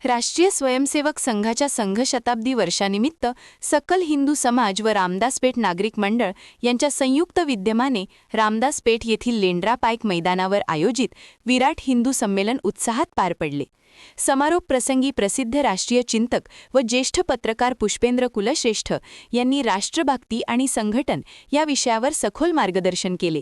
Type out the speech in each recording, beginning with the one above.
राष्ट्रीय स्वयंसेवक संघाच्या संघ शताब्दी वर्षानिमित्त सकल हिंदू समाज व रामदासपेठ नागरिक मंडळ यांच्या संयुक्त विद्यमाने रामदासपेठ येथील लेंड्रा पार्क मैदानावर आयोजित विराट हिंदू संमेलन उत्साहात पार पडले। समारोप प्रसंगी प्रसिद्ध राष्ट्रीय चिंतक व ज्येष्ठ पत्रकार पुष्पेंद्र कुलश्रेष्ठ यांनी राष्ट्रभक्ती आणि संघटन या विषयावर सखोल मार्गदर्शन केले।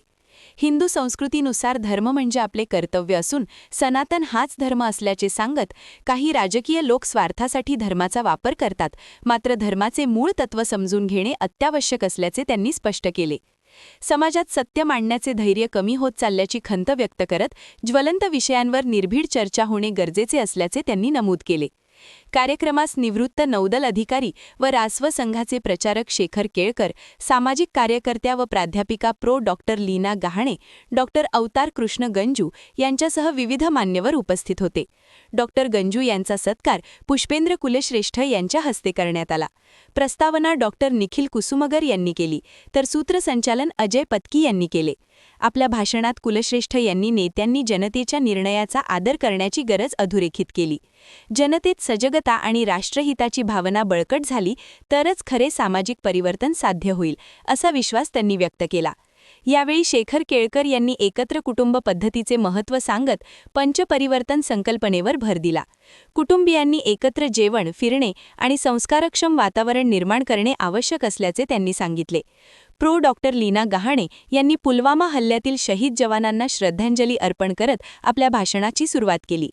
हिंदू संस्कृतीनुसार धर्म म्हणजे आपले कर्तव्य असून सनातन हाच धर्म असल्याचे सांगत काही राजकीय लोक स्वार्थासाठी धर्माचा वापर करतात, मात्र धर्माचे मूळ तत्व समजून घेणे अत्यावश्यक असल्याचे त्यांनी स्पष्ट केले। समाजात सत्य मांडण्याचे धैर्य कमी होत चालल्याची खंत व्यक्त करत ज्वलंत विषयांवर निर्भीड चर्चा होणे गरजेचे असल्याचे त्यांनी नमूद केले। कार्यक्रमास निवृत्त नौदल अधिकारी व रासव संघाचे प्रचारक शेखर केळकर, सामाजिक कार्यकर्त्या व प्राध्यापिका डॉक्टर लीना गहाणे, डॉक्टर अवतार कृष्ण गंजू यांच्यासह विविध मान्यवर उपस्थित होते। डॉक्टर गंजू यांचा सत्कार पुष्पेंद्र कुलश्रेष्ठ यांच्या हस्ते करण्यात आला। प्रस्तावना डॉक्टर निखिल कुसुमगर यांनी केली, तर सूत्रसंचालन अजय पत्की यांनी केले। आपल्या भाषणात कुलश्रेष्ठ यांनी नेत्यांनी जनतेच्या निर्णयाचा आदर करण्याची गरज अधोरेखित केली। जनतेत सजगता आणि राष्ट्रहिताची भावना बळकट झाली तरच खरे सामाजिक परिवर्तन साध्य होईल, असा विश्वास त्यांनी व्यक्त केला। यावेळी शेखर केळकर यांनी एकत्र कुटुंब पद्धतीचे महत्त्व सांगत पंचपरिवर्तन संकल्पनेवर भर दिला। कुटुंबियांनी एकत्र जेवण, फिरणे आणि संस्कारक्षम वातावरण निर्माण करणे आवश्यक असल्याचे त्यांनी सांगितले। डॉक्टर लीना गहाणे यांनी पुलवामा हल्ल्यातील शहीद जवानांना श्रद्धांजली अर्पण करत आपल्या भाषणाची सुरुवात केली।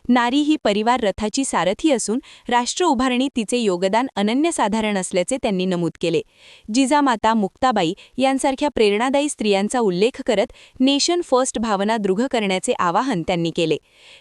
नारी ही परिवार रथाची सारथी असून राष्ट्र उभारणी तिचे योगदान अनन्यसाधारण असल्याचे त्यांनी नमूद केले। जिजामाता, मुक्ताबाई यांसारख्या प्रेरणादायी स्त्रियांचा उल्लेख करत नेशन फर्स्ट भावना दृढ करण्याचे आवाहन त्यांनी केले।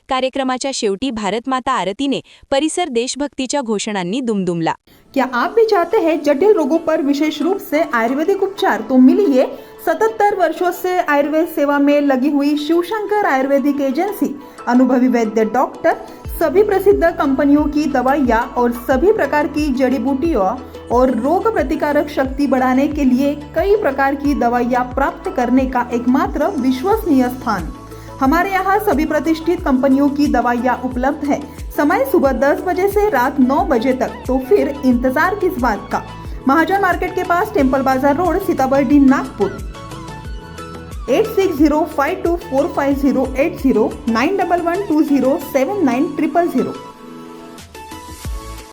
कार्यक्रमाच्या शेवटी भारतमाता आरतीने परिसर देशभक्तीच्या घोषणांनी दुमदुमला। क्या आप भी चाहते हैं जटिल रोगों पर विशेष रूप से आयुर्वेदिक उपचार? तो मिलिए 77 वर्षों से आयुर्वेद सेवा में लगी हुई शिवशंकर आयुर्वेदिक एजेंसी। अनुभवी वैद्य डॉक्टर, सभी प्रसिद्ध कंपनियों की दवाइयाँ और सभी प्रकार की जड़ी बूटियों और रोग प्रतिकारक शक्ति बढ़ाने के लिए कई प्रकार की दवाइयाँ प्राप्त करने का एकमात्र विश्वसनीय स्थान। हमारे यहाँ सभी प्रतिष्ठित कंपनियों की दवाइयाँ उपलब्ध है। समय सुबह 10 बजे से रात 9 बजे तक, तो फिर इंतजार किस बात का। महाजन मार्केट के पास, टेम्पल बाजार रोड, सीताबर्डी, नागपुर। 8605245080 9112079000।